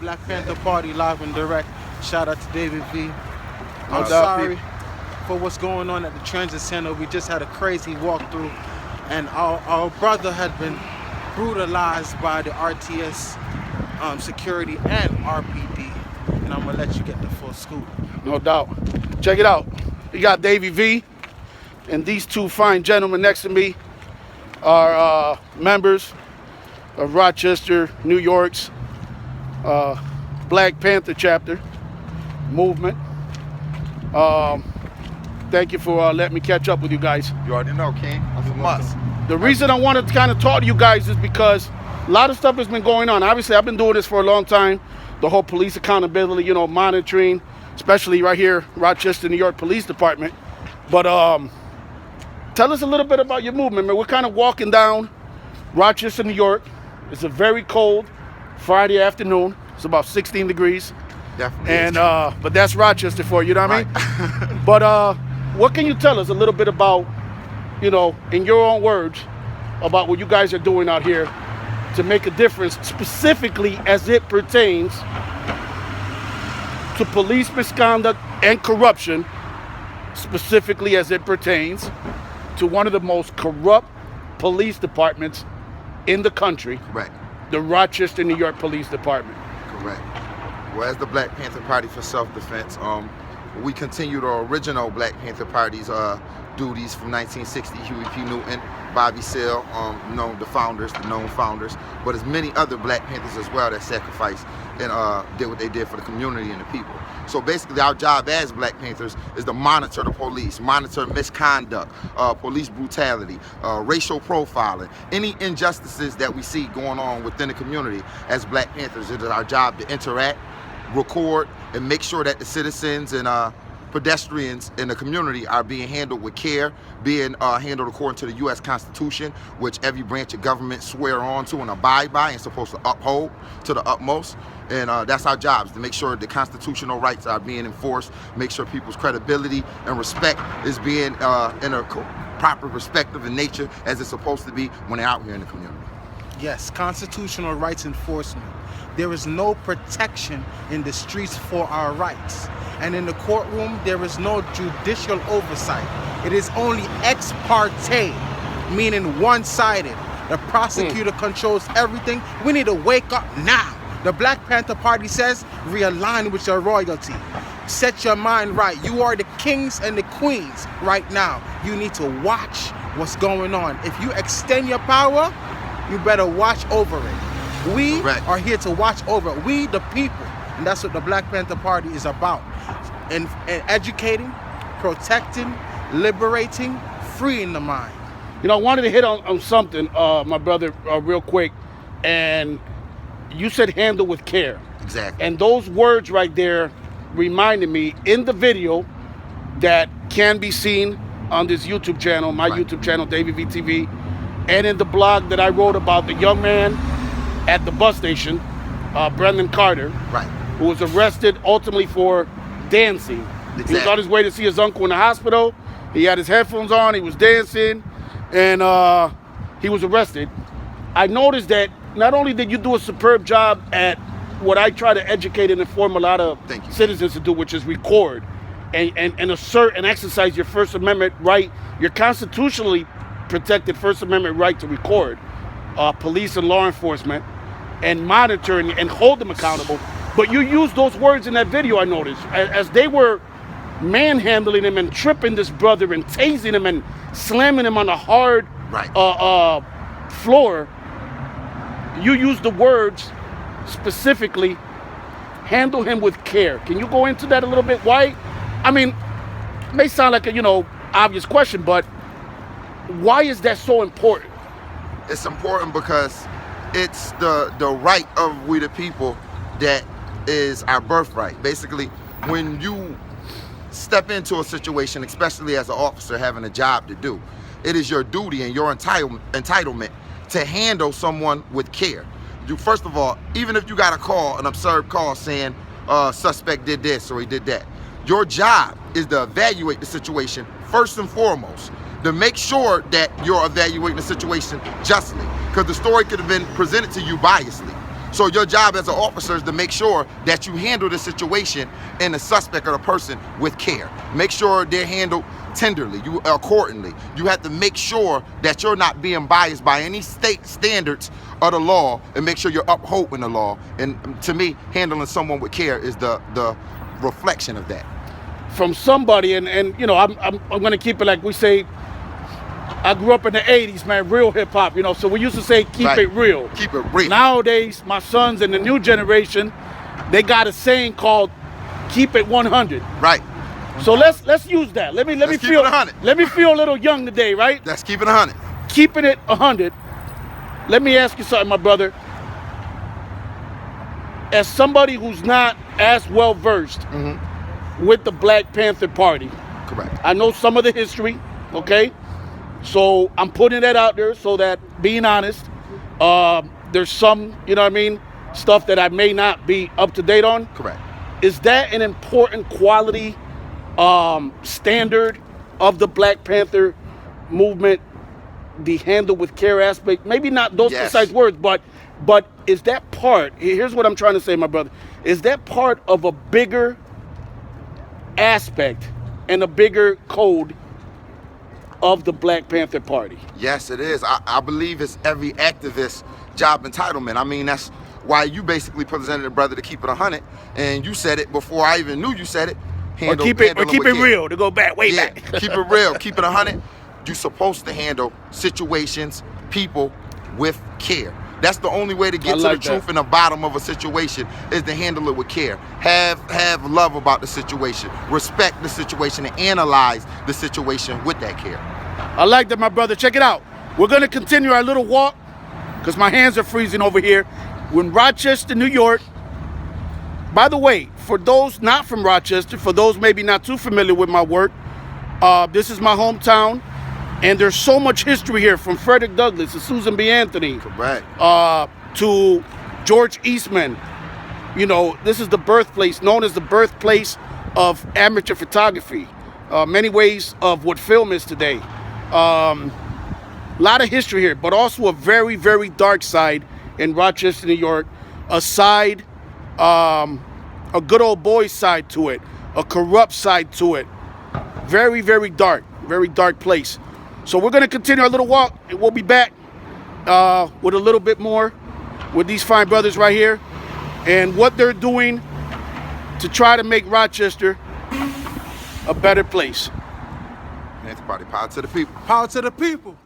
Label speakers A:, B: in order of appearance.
A: Black Panther Party live and direct. Shout out to Davy V. I'm
B: No doubt,
A: sorry for what's going on at the transit center. We just had a crazy walkthrough, and our brother had been brutalized by the RTS security and RPD. And I'm gonna let you get the full scoop.
B: No doubt. Check it out. You got Davy V, and these two fine gentlemen next to me are members of Rochester, New York's Black Panther chapter movement. Thank you for letting me catch up with you guys.
C: You already know, King. That's a must.
B: The reason I wanted to kind of talk to you guys is because a lot of stuff has been going on. Obviously, I've been doing this for a long time. The whole police accountability, monitoring, especially right here, Rochester, New York Police Department. But tell us a little bit about your movement, man. We're kind of walking down Rochester, New York. It's a very cold Friday afternoon. It's about 16 degrees.
C: Definitely.
B: And but that's Rochester for you, you know what I mean? But what can you tell us a little bit about, in your own words, about what you guys are doing out here to make a difference, specifically as it pertains to police misconduct and corruption, specifically as it pertains to one of the most corrupt police departments in the country,
C: Correct.
B: the Rochester, New York Police Department.
C: Correct. Well, as the Black Panther Party for Self-Defense, we continue the original Black Panther Party's duties from 1960, Huey P. Newton, Bobby Seale, the known founders, but there's many other Black Panthers as well that sacrificed and did what they did for the community and the people. So basically our job as Black Panthers is to monitor the police, monitor misconduct, police brutality, racial profiling, any injustices that we see going on within the community. As Black Panthers, it is our job to interact, record, and make sure that the citizens and pedestrians in the community are being handled with care, being handled according to the U.S. Constitution, which every branch of government swear on to and abide by and supposed to uphold to the utmost. And that's our job, is to make sure the constitutional rights are being enforced, make sure people's credibility and respect is being in a proper perspective and nature as it's supposed to be when they're out here in the community.
A: Yes, constitutional rights enforcement. There is no protection in the streets for our rights. And in the courtroom, there is no judicial oversight. It is only ex parte, meaning one-sided. The prosecutor controls everything. We need to wake up now. The Black Panther Party says, realign with your royalty. Set your mind right. You are the kings and the queens right now. You need to watch what's going on. If you extend your power, you better watch over it. We are here to watch over it. We, the people. And that's what the Black Panther Party is about. And educating, protecting, liberating, freeing the mind.
B: I wanted to hit on something, my brother, real quick. And you said handle with care.
C: Exactly.
B: And those words right there reminded me in the video that can be seen on this YouTube channel, my YouTube channel, Davy VTV, and in the blog that I wrote about the young man at the bus station, Brendan Carter, who was arrested ultimately for dancing. Exactly. He was on his way to see his uncle in the hospital. He had his headphones on, he was dancing, and he was arrested. I noticed that not only did you do a superb job at what I try to educate and inform a lot of citizens to do, which is record and assert and exercise your First Amendment right, your constitutionally protected First Amendment right to record police and law enforcement and monitor and hold them accountable. But you used those words in that video, I noticed, as they were manhandling him and tripping this brother and tasing him and slamming him on the hard floor. You used the words specifically, handle him with care. Can you go into that a little bit? Why? I mean, it may sound like a, obvious question, but why is that so important?
C: It's important because it's the right of we the people that is our birthright. Basically, when you step into a situation, especially as an officer having a job to do, it is your duty and your entitlement to handle someone with care. You, first of all, even if you got a call, an absurd call saying suspect did this or he did that, your job is to evaluate the situation first and foremost, to make sure that you're evaluating the situation justly, because the story could have been presented to you biasly. So your job as an officer is to make sure that you handle the situation and the suspect or the person with care. Make sure they're handled tenderly, accordingly. You have to make sure that you're not being biased by any state standards of the law, and make sure you're upholding the law. And to me, handling someone with care is the reflection of that.
B: From somebody, and you know, I'm gonna keep it like we say. I grew up in the 80s, man, real hip hop, you know, so we used to say keep it real.
C: Keep it real.
B: Nowadays, my sons and the new generation, they got a saying called keep it 100.
C: Right.
B: So let's use that. Let me
C: Let's keep
B: feel
C: it 100.
B: Let me feel a little young today, right?
C: Let's keep it 100.
B: Keeping it 100. Let me ask you something, my brother. As somebody who's not as well versed with the Black Panther Party,
C: Correct.
B: I know some of the history, okay? So I'm putting that out there so that, being honest, there's some, you know what I mean, stuff that I may not be up to date on.
C: Correct.
B: Is that an important quality standard of the Black Panther movement, the handle with care aspect? Maybe not those precise words, but is that part, here's what I'm trying to say, my brother, is that part of a bigger aspect and a bigger code of the Black Panther Party?
C: Yes, it is. I believe it's every activist's job entitlement. I mean, that's why you basically presented a brother to keep it 100, and you said it before I even knew you said it.
B: Or keep it real, to go back, way back.
C: Keep it real, keep it 100. You're supposed to handle situations, people with care. That's the only way to get to the truth and the bottom of a situation, is to handle it with care. Have love about the situation, respect the situation, and analyze the situation with that care.
B: I like that, my brother. Check it out. We're going to continue our little walk because my hands are freezing over here. We're in Rochester, New York. By the way, for those not from Rochester, for those maybe not too familiar with my work, this is my hometown, and there's so much history here, from Frederick Douglass to Susan B. Anthony,
C: Correct.
B: To George Eastman. You know, this is the birthplace, known as the birthplace of amateur photography. Many ways of what film is today. A lot of history here, but also a very, very dark side in Rochester, New York. A side, a good old boy side to it, a corrupt side to it. Very, very dark place. So we're gonna continue our little walk, and we'll be back with a little bit more with these fine brothers right here, and what they're doing to try to make Rochester a better place.
C: Panther Party, power to the people.
A: Power to the people.